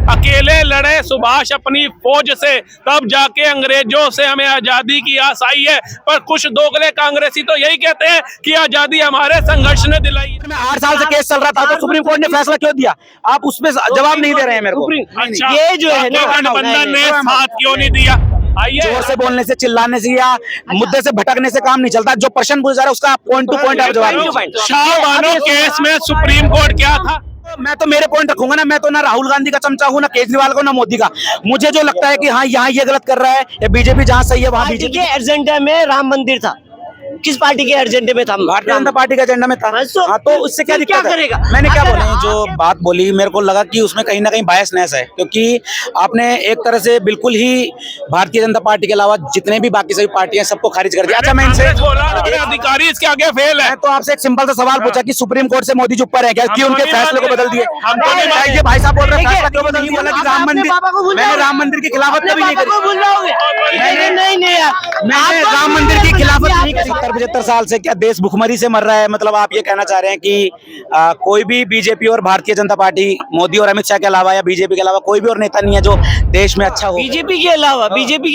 अकेले लड़े सुभाष अपनी फौज से, तब जाके अंग्रेजों से हमें आजादी की आस आई है। पर कुछ दोगले कांग्रेसी तो यही कहते हैं कि आजादी हमारे संघर्ष ने दिलाई। 8 साल से केस चल रहा था तो सुप्रीम कोर्ट ने फैसला क्यों दिया? आप उसमें जवाब नहीं दे रहे हैं मेरे को। अच्छा, ये जो है ना, गठबंधन ने साथ क्यों नहीं दिया? आइए, जोर से बोलने से, चिल्लाने से या मुद्दे से भटकने से काम नहीं चलता। जो प्रश्न पूछा जा रहा है उसका पॉइंट टू पॉइंट आप जवाब दीजिए। शाहबानो केस में सुप्रीम कोर्ट क्या था? मैं तो मेरे पॉइंट रखूंगा ना। मैं तो ना राहुल गांधी का चमचा हूँ, ना केजरीवाल को, ना मोदी का। मुझे जो लगता है कि हाँ यहाँ ये गलत कर रहा है या बीजेपी जहाँ सही है वहाँ पार्टी बीजेपी। के एजेंडा में राम मंदिर था। किस पार्टी के एजेंडे में था? भारतीय जनता पार्टी का एजेंडा में था। हाँ, तो उससे क्या दिक्कत है? करेगा? मैंने क्या बोला? जो बात बोली मेरे को लगा कि उसमें कहीं ना कहीं बायसनेस है, क्योंकि आपने एक तरह से बिल्कुल ही भारतीय जनता पार्टी के अलावा जितने भी बाकी सभी पार्टियां सबको खारिज कर दिया। अच्छा, मैं इनसे अधिकारी इसके आगे फेल है। मैं तो आपसे एक सिंपल सा सवाल पूछा कि सुप्रीम कोर्ट से मोदी जी ऊपर है क्या, कि उनके फैसले को बदल दिए? ये भाई साहब बोल रहे हैं फैसला क्यों बदल दिया? बोला कि राम मंदिर, मैंने राम मंदिर की खिलाफत कभी नहीं करी। मैंने राम मंदिर की खिलाफत नहीं करी। 70-75 साल से क्या देश भुखमरी से मर रहा है? मतलब आप ये कहना चाह रहे हैं कि कोई भी बीजेपी और भारतीय जनता पार्टी, मोदी और अमित शाह के अलावा या बीजेपी के अलावा कोई भी और नेता नहीं है जो देश में अच्छा हो? बीजेपी के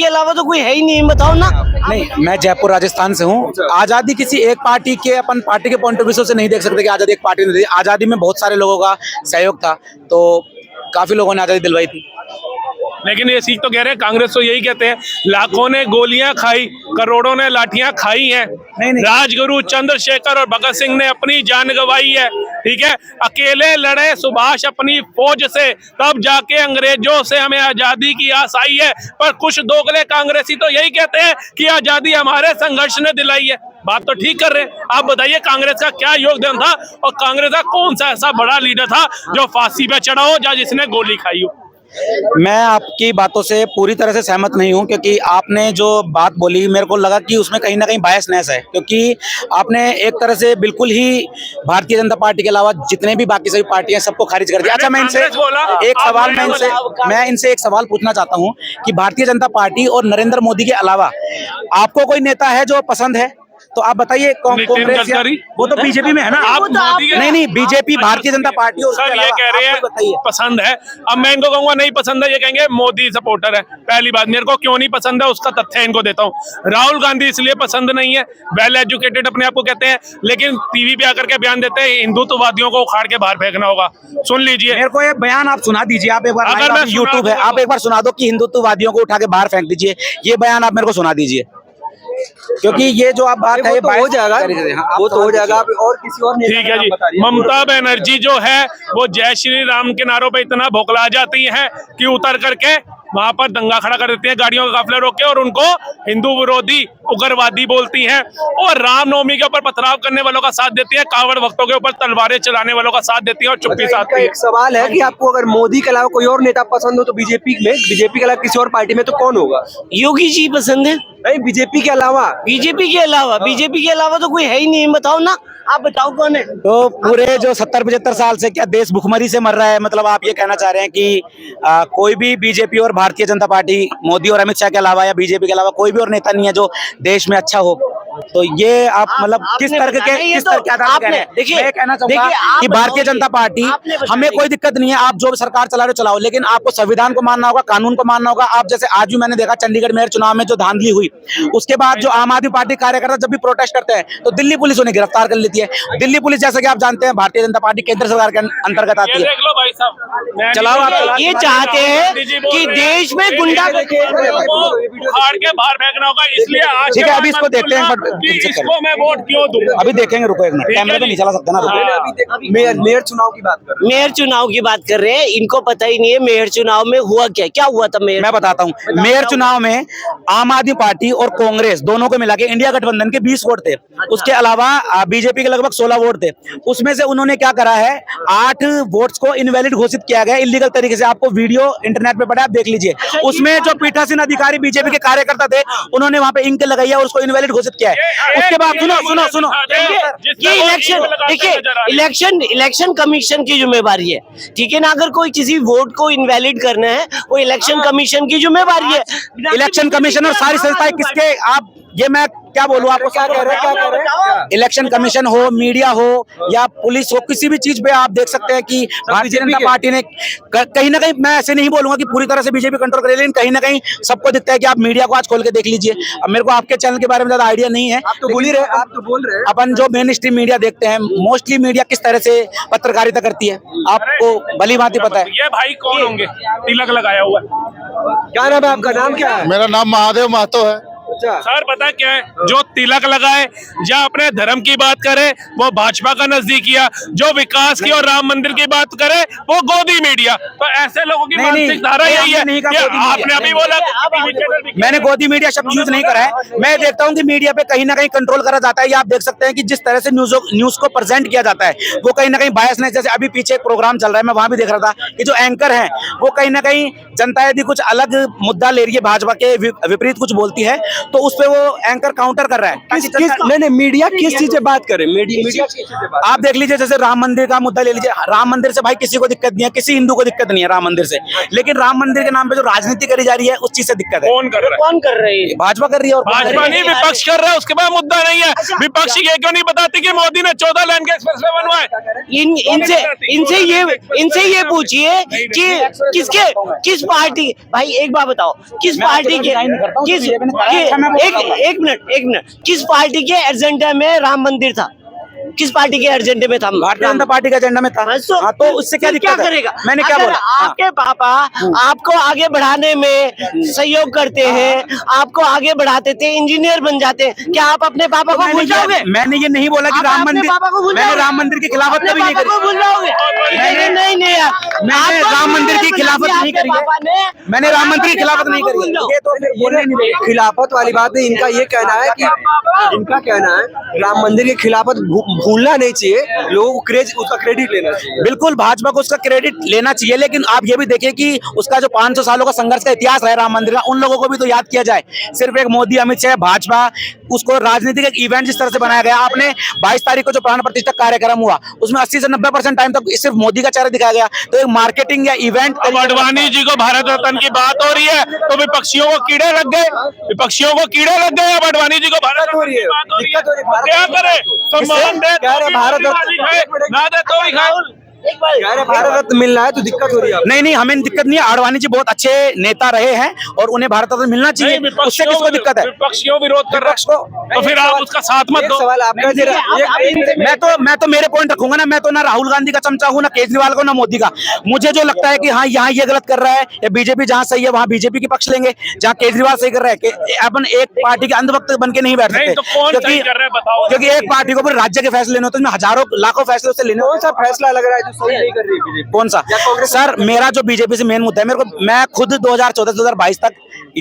अलावा तो कोई है ही नहीं, बताओ ना। नहीं, मैं जयपुर राजस्थान से हूँ। आजादी किसी एक पार्टी के, अपन पार्टी के पॉइंट ऑफ व्यू से नहीं देख सकते कि आजादी एक पार्टी ने दी। आजादी में बहुत सारे लोगों का सहयोग था, तो काफी लोगों ने आजादी दिलवाई थी। लेकिन ये सीख तो कह रहे हैं, कांग्रेस तो यही कहते हैं, लाखों ने गोलियां खाई, करोड़ों ने लाठियां खाई हैं। नहीं। राजगुरु चंद्रशेखर और भगत सिंह ने अपनी जान गंवाई है। ठीक है, अकेले लड़े सुभाष अपनी फौज से, तब जाके अंग्रेजों से हमें आजादी की आस आई है। पर कुछ दोगले कांग्रेसी तो यही कहते हैं कि आजादी हमारे संघर्ष ने दिलाई है। बात तो ठीक कर रहे हैं। आप बताइए, कांग्रेस का क्या योगदान था और कांग्रेस का कौन सा ऐसा बड़ा लीडर था जो फांसी पे चढ़ा हो या जिसने गोली खाई हो? मैं आपकी बातों से पूरी तरह से सहमत नहीं हूं, क्योंकि आपने जो बात बोली मेरे को लगा कि उसमें कहीं ना कहीं बायसनेस है, क्योंकि आपने एक तरह से बिल्कुल ही भारतीय जनता पार्टी के अलावा जितने भी बाकी सभी पार्टियां सबको खारिज कर दिया। अच्छा, मैं इनसे एक सवाल पूछना चाहता हूं कि भारतीय जनता पार्टी और नरेंद्र मोदी के अलावा आपको कोई नेता है जो पसंद है? तो आप बताइए। कांग्रेस वो तो बीजेपी में है ना। आप नहीं, बीजेपी, भारतीय जनता पार्टी और सर ये कह रहे हैं पसंद है। अब मैं इनको कहूंगा नहीं पसंद है, ये कहेंगे मोदी सपोर्टर है। पहली बात, मेरे को क्यों नहीं पसंद है उसका तथ्य इनको देता हूँ। राहुल गांधी इसलिए पसंद नहीं है, वेल एजुकेटेड अपने आप को कहते हैं, लेकिन टीवी पे आकर के बयान देते हैं हिंदुत्ववादियों को उखाड़ के बाहर फेंकना होगा। सुन लीजिए, मेरे को ये बयान आप सुना दीजिए। आप एक बार, अगर मैं यूट्यूब है, आप एक बार सुना दो कि हिंदुत्ववादियों को उठा के बाहर फेंक दीजिए। ये बयान आप मेरे को सुना दीजिए, क्योंकि ये जो आप बात है, वो तो हो जाएगा, वो तो हो जाएगा। और किसी और ठीक है जी। ममता बनर्जी जो है वो जय श्री राम के नारों पे इतना भोकला जाती है कि उतर करके वहां पर दंगा खड़ा कर देती है, गाड़ियों का काफिला रोक के, और उनको हिंदू विरोधी उग्रवादी बोलती हैं, और रामनवमी के ऊपर पथराव करने वालों का साथ देती है, कावड़ भक्तों के ऊपर तलवारें चलाने वालों का साथ देती है और चुप्पी साधती है। एक सवाल है कि आपको अगर मोदी के अलावा कोई और नेता पसंद हो तो बीजेपी के अलावा किसी और पार्टी में तो कौन होगा? योगी जी पसंद है। नहीं, बीजेपी के अलावा तो कोई है ही नहीं, बताओ ना। आप बताओ कौन है? तो पूरे जो 70-75 साल से क्या देश भुखमरी से मर रहा है? मतलब आप ये कहना चाह रहे हैं कि कोई भी बीजेपी और भारतीय जनता पार्टी, मोदी और अमित शाह के अलावा या बीजेपी के अलावा कोई भी और नेता नहीं है जो देश में अच्छा हो? तो ये आप मतलब किस तरह के आधार पे देखिए, मैं कहना चाहूंगा कि भारतीय जनता पार्टी, हमें कोई दिक्कत नहीं है, आप जो भी सरकार चला रहे चलाओ, लेकिन आपको संविधान को मानना होगा, कानून को मानना होगा। आप जैसे आज भी मैंने देखा चंडीगढ़ मेयर चुनाव में जो धांधली हुई, उसके बाद जो आम आदमी पार्टी कार्यकर्ता जब भी प्रोटेस्ट करते हैं तो दिल्ली पुलिस उन्हें गिरफ्तार कर लेती है। दिल्ली पुलिस, जैसा कि आप जानते हैं, भारतीय जनता पार्टी केंद्र सरकार के अंतर्गत आती है। देख लो भाई साहब, चलाओ आप। ये चाहते हैं कि देश में गुंडा उखाड़ के बाहर फेंकना होगा, इसलिए आज ठीक है, अभी इसको देखते हैं। इसको मैं वोट क्यों दूं? अभी देखेंगे, रुको एक मिनट, कैमरे पे नहीं चला सकते ना। मेयर चुनाव की बात कर रहे हैं। इनको पता ही नहीं है मेयर चुनाव में हुआ क्या हुआ था। मेयर, मैं बताता हूँ। मेयर चुनाव में आम आदमी पार्टी और कांग्रेस दोनों को मिला के इंडिया गठबंधन के 20 वोट थे। उसके अलावा बीजेपी के लगभग 16 वोट थे। उसमें से उन्होंने क्या करा है, 8 वोट्स को इनवैलिड घोषित किया गया इलीगल तरीके से। आपको वीडियो इंटरनेट पे पड़ा, आप देख लीजिए। उसमें जो पीठासीन अधिकारी बीजेपी के कार्यकर्ता थे, उन्होंने वहां पे इंक लगाई है और उसको इनवैलिड घोषित किया है। उसके बाद सुनो, ये इलेक्शन, देखिए इलेक्शन कमीशन की जिम्मेवारी है, ठीक है ना। अगर कोई किसी वोट को इनवैलिड करना है, वो इलेक्शन कमीशन की जिम्मेवारी है। इलेक्शन कमीशन और सारी संस्थाएं किसके, आप ये मैं क्या बोलूँ आपको, क्या कह रहे हैं? इलेक्शन कमीशन हो, मीडिया हो या पुलिस हो, किसी भी चीज पे आप देख सकते हैं कि भारतीय जनता पार्टी ने कहीं ना कहीं, मैं ऐसे नहीं बोलूंगा कि पूरी तरह से बीजेपी कंट्रोल करे, लेकिन कहीं ना कहीं सबको दिखता है कि आप मीडिया को आज खोल के देख लीजिए। अब मेरे को आपके चैनल के बारे में ज्यादा आइडिया नहीं है, आप तो बोल रहे हैं अपन जो मेन स्ट्रीम मीडिया देखते हैं, मोस्टली मीडिया किस तरह से पत्रकारिता करती है आपको भली भांति पता है। ये भाई कौन होंगे तिलक लगाया हुआ है? क्या नाम है आपका? नाम क्या है? मेरा नाम महादेव महतो है। अच्छा, सर पता क्या है, जो तिलक लगाए या अपने धर्म की बात करे वो भाजपा का नजदीकिया, जो विकास की और राम मंदिर की बात करे वो गोदी मीडिया। तो ऐसे लोगों की नहीं, मानसिक धारा नहीं, यही है। हमने नहीं कहा ये गोदी मीडिया। आपने अभी बोला टीवी चैनल भी- मैंने गोदी मीडिया शब्द यूज नहीं करा है। मैं देखता हूं कि मीडिया पे कहीं ना कहीं कंट्रोल करा जाता है। ये आप देख सकते हैं कि जिस तरह से न्यूज को प्रेजेंट किया जाता है वो कहीं ना कहीं बायसनेस, जैसे अभी पीछे एक प्रोग्राम चल रहा है, मैं वहां भी देख रहा था कि जो एंकर हैं वो कहीं ना कहीं जनता यदि कुछ अलग मुद्दा ले रही है, भाजपा के विपरीत कुछ बोलती है, तो उस पे वो एंकर काउंटर कर रहा है। नहीं मीडिया किस चीज से बात करे? मीडिया किस चीज से बात? आप देख लीजिए, जैसे राम मंदिर का मुद्दा ले लीजिए। राम मंदिर से भाई किसी को दिक्कत नहीं है, किसी हिंदू को दिक्कत नहीं है राम मंदिर से, लेकिन राम मंदिर के नाम पे जो राजनीति करी जा रही है उस चीज से दिक्कत है। कौन कर रहा है? कौन कर रही है? भाजपा कर रही है। और भाजपा नहीं, विपक्ष कर रहा है, उसके बाद मुद्दा नहीं है। विपक्ष ये क्यों नहीं बताती कि मोदी ने 14 लेन के एक्सप्रेसवे बनवाए? इनसे ये पूछिए कि किस पार्टी, भाई एक बात बताओ, किस पार्टी के एक मिनट किस पार्टी के एजेंडा में राम मंदिर था? किस पार्टी के एजेंडे में था? भारतीय जनता पार्टी का एजेंडा में था। हाँ, तो उससे क्या दिक्कत है? करेगा? मैंने क्या अगर बोला? आपके पापा आपको आगे बढ़ाने में सहयोग करते हैं, आपको आगे बढ़ाते थे, इंजीनियर बन जाते हैं, क्या आप अपने पापा को भूल जाओगे? मैंने ये नहीं बोला कि आप राम अपने मंदिर, पापा को भूल मैंने जाओगे? राम मंदिर की खिलाफत अपने कभी नहीं पापा को करी। भूल जाओगे? नहीं यार, मैंने आपको राम मंदिर की इंजीनियर खिलाफत बना नहीं दिया करी है। आपके पापा ने। मैंने राम मंदिर की खिलाफत नहीं करी भूल है। जाओ। ये तो फिर बोलने नहीं देगा। खिलाफत वाली बात नहीं, इनका ये कहना है कि इनका कहना है राम मंदिर की खिलाफत भूलना नहीं चाहिए, लोगों को उसका क्रेडिट लेना चाहिए। बिल्कुल, भाजपा को उसका क्रेडिट लेना चाहिए, लेकिन आप ये भी देखिए कि उसका जो 500 सालों का संघर्ष का इतिहास रहा है राम मंदिर का, उन लोगों को भी तो याद किया जाए। सिर्फ एक मोदी, अमित शाह, भाजपा, उसको राजनीतिक एक इवेंट जिस तरह से बनाया गया। आपने 22 तारीख को जो प्राण प्रतिष्ठा कार्यक्रम हुआ उसमें 80 से 90% टाइम तक सिर्फ मोदी का चेहरा दिखाया गया। तो एक मार्केटिंग या इवेंट। अब अडवाणी जी को भारत रत्न की बात हो रही है तो विपक्षियों को कीड़े लग गए, विपक्षियों को कीड़े लग गए। अब अडवाणी जी को भारत रत्न की बात हो रही है, दिक्कत क्या करे? सम्मान दे कह रहे भारत तो भी खाए, ना दे तो भी खाए। कह रहे भारत रत्न मिलना है तो दिक्कत हो रही है। नहीं, हमें दिक्कत नहीं है। आडवाणी जी बहुत अच्छे नेता रहे हैं और उन्हें भारत रत्न मिलना चाहिए। उससे किसको दिक्कत है? विपक्षियों विरोध कर विपक्ष रहा को। है तो फिर आप उसका साथ मत एक दो। सवाल आपका जरा, मैं तो मेरे पॉइंट रखूंगा ना। मैं तो ना राहुल गांधी का चमचा हूं, ना केजरीवाल को, ना मोदी का। मुझे जो लगता है कि हाँ यहाँ ये गलत कर रहा है, या बीजेपी जहाँ सही है वहाँ बीजेपी की पक्ष लेंगे, जहाँ केजरीवाल सही कर रहा है। अपन एक पार्टी के अंधभक्त बन के नहीं बैठ नहीं सकते, तो कौन सही कर रहा है बताओ? क्योंकि एक पार्टी को पूरे राज्य के फैसले लेने होते हैं, हजारों लाखों फैसले उससे लेने कौन सा फैसला लग रहा है जो सही नहीं कर रही है बीजेपी? कौन सा? सर, मेरा जो बीजेपी से मेन मुद्दा है, मैं खुद 2014 से 2022 तक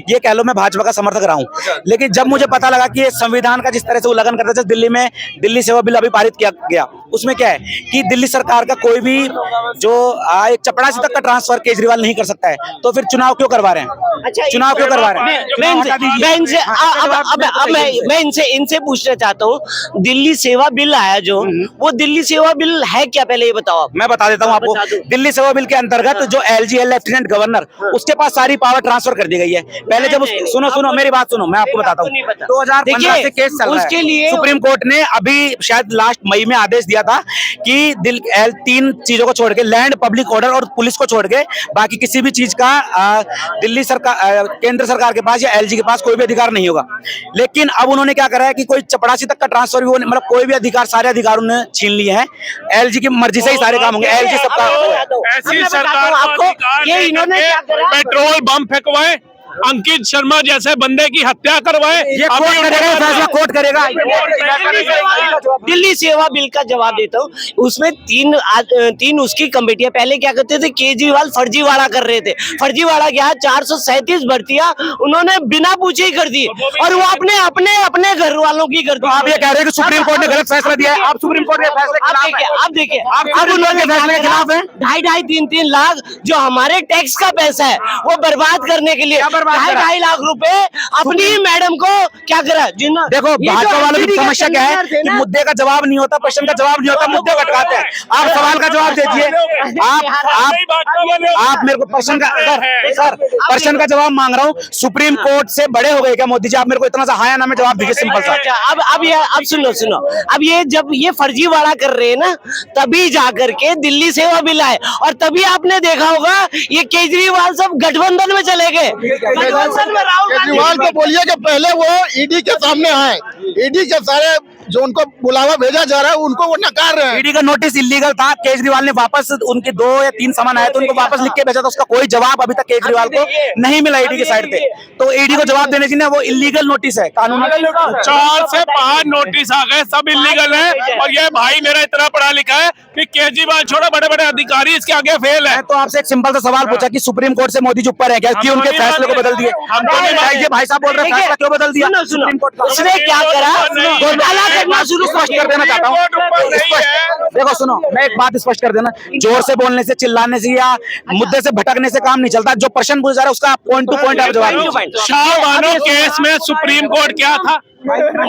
ये कह लो मैं भाजपा का समर्थक रहा हूं, लेकिन जब मुझे पता लगा कि ये संविधान का जिस तरह से उल्लंघन करता है, दिल्ली में दिल्ली सेवा बिल अभी पारित किया गया, उसमें क्या है कि दिल्ली सरकार का कोई भी जो एक चपरासी तक का ट्रांसफर केजरीवाल नहीं कर सकता है, तो फिर चुनाव क्यों करवा रहे हैं? अच्छा, चुनाव क्यों करवा रहे हैं? मैं इनसे पूछना चाहता हूँ, दिल्ली सेवा बिल आया जो, वो दिल्ली सेवा बिल है क्या, पहले ये बताओ आप। मैं बता देता हूँ आपको। बता दो। दिल्ली सेवा बिल के अंतर्गत जो LG है लेफ्टिनेंट गवर्नर, उसके पास सारी पावर ट्रांसफर कर दी गई है। पहले जब नहीं, सुनो मेरी बात सुनो, मैं आपको बताता हूँ। 2015 से केस चल रहा है। सुप्रीम कोर्ट ने अभी शायद लास्ट मई में आदेश दिया था कि 3 चीजों को छोड़ के, लैंड, पब्लिक ऑर्डर और पुलिस को छोड़ के, बाकी किसी भी चीज का दिल्ली सरकार, केंद्र सरकार के पास या LG के पास कोई भी अधिकार नहीं होगा। लेकिन अब उन्होंने क्या करा है कि कोई चपरासी तक का ट्रांसफर भी, मतलब कोई भी अधिकार, सारे अधिकार उन्होंने छीन लिए हैं। LG की मर्जी से ही सारे काम होंगे। LG सबका ऐसी सरकार आपको ये इन्होंने क्या करा? पेट्रोल बम फेंकवाए, अंकित शर्मा जैसे बंदे की हत्या करवाए। ये कोर्ट करेगा, फैसला कोर्ट करेगा। दिल्ली सेवा बिल का जवाब देता हूँ। उसमें तीन उसकी कमेटियां, पहले क्या करते थे, केजरीवाल फर्जीवाड़ा कर रहे थे। फर्जीवाड़ा क्या, 437 भर्तियां उन्होंने बिना पूछे ही कर दी, और वो अपने घर वालों की कर दी। आप ये कह रहे हैं कि सुप्रीम कोर्ट ने गलत फैसला दिया है? आप सुप्रीम कोर्ट के फैसले के खिलाफ हैं? आप देखिए, अब उन्होंने फैसले के खिलाफ हैं? 2.5-3 लाख जो हमारे टैक्स का पैसा है वो बर्बाद करने के लिए बर्बाद करा। 2.5 लाख रुपए अपनी मैडम को क्या करा जिन्होंने। देखो भाजपा वालों की समस्या क्या है कि मुद्दे का जवाब नहीं होता, प्रश्न का जवाब नहीं होता, मुद्दे को अटकाते हैं। आप सवाल का जवाब दीजिए। आप मेरे को प्रश्न का सर प्रश्न का जवाब मांग रहा हूँ। सुप्रीम कोर्ट से बड़े हो गए क्या मोदी जी? आप मेरे को इतना सा हाँ या ना में जवाब दीजिए, सिंपल सा। अब सुनो अब ये जब ये फर्जीवाड़ा कर रहे हैं ना, तभी जाकर के दिल्ली सेवा बिल आए, और तभी आपने देखा होगा ये केजरीवाल सब गठबंधन में चले गए। गठबंधन में राहुल गांधी। केजरीवाल को बोलिए कि पहले वो ईडी के सामने आए। ईडी के सारे जो उनको बुलावा भेजा जा रहा है उनको वो नकार रहे हैं। ईडी का नोटिस इलीगल था। केजरीवाल ने वापस उनके 2 या 3 सामान आए तो उनको वापस लिख के भेजा था। उसका कोई जवाब अभी तक केजरीवाल को नहीं मिला ईडी के साइड पे। तो ईडी को जवाब देने चाहिए, वो इलीगल नोटिस है, कानून 4 से 5 नोटिस आ गए, सब इलीगल है। और ये भाई मेरा इतना पढ़ा लिखा है कि केजरीवाल छोड़ो बड़े बड़े अधिकारी इसके आगे फेल है। तो आपसे एक सिंपल सा सवाल पूछा कि सुप्रीम कोर्ट से मोदी जी ऊपर है क्या, कि उनके फैसले को बदल दिए? ये भाई साहब बोल रहे हैं फैसला क्यों बदल दिया? सुप्रीम कोर्ट का उसने क्या करा, घोटाला करना शुरू स्पष्ट कर देना चाहता हूँ। देखो सुनो, मैं एक बात स्पष्ट कर देना, जोर से बोलने से, चिल्लाने से या मुद्दे से भटकने से काम नहीं चलता। जो प्रश्न पूछ रहा है उसका पॉइंट टू पॉइंट आप जवाब दीजिए। शाहबानो केस में सुप्रीम कोर्ट क्या था,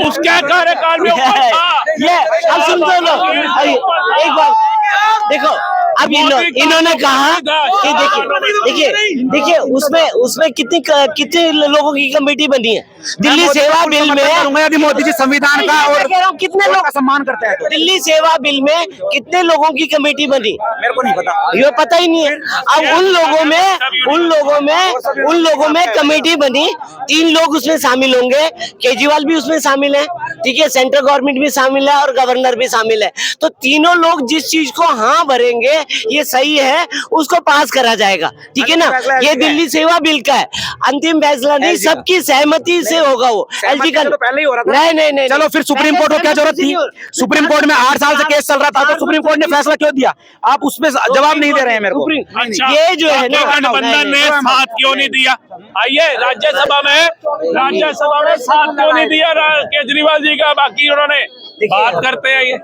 उसके कार्यकाल में ऊपर था। ये अब सुन तो लो, एक बार देखो, अब इन्होंने कहा कि देखिए उसमें कितने लोगों की कमेटी बनी है दिल्ली सेवा बिल में। यदि मोदी जी संविधान का और कह रहा हूँ कितने लोग का सम्मान करते हैं तो दिल्ली सेवा बिल में कितने लोगों की कमेटी बनी, मेरे को नहीं पता, ये पता ही नहीं है। अब उन लोगों में कमेटी बनी, 3 लोग उसमें शामिल होंगे, केजरीवाल भी उसमें शामिल है, ठीक है, सेंट्रल गवर्नमेंट भी शामिल है और गवर्नर भी शामिल है। तो तीनों लोग जिस चीज को हाँ भरेंगे ये सही है उसको पास करा जाएगा, ठीक है ना। ये दिल्ली सेवा बिल का है, अंतिम फैसला नहीं, सबकी सहमति से होगा वो। एलजी का तो पहले ही हो रहा था। नहीं चलो फिर सुप्रीम कोर्ट को क्या जरूरत थी? सुप्रीम कोर्ट में 8 साल से केस चल रहा था तो सुप्रीम कोर्ट ने फैसला क्यों दिया? आप उसमें जवाब नहीं दे रहे हैं मेरे को। ये जो है ना, गठबंधन ने साथ क्यों नहीं दिया? आइए राज्यसभा में साथ क्यों नहीं दिया केजरीवाल जी का? बाकी उन्होंने बात करते हैं ये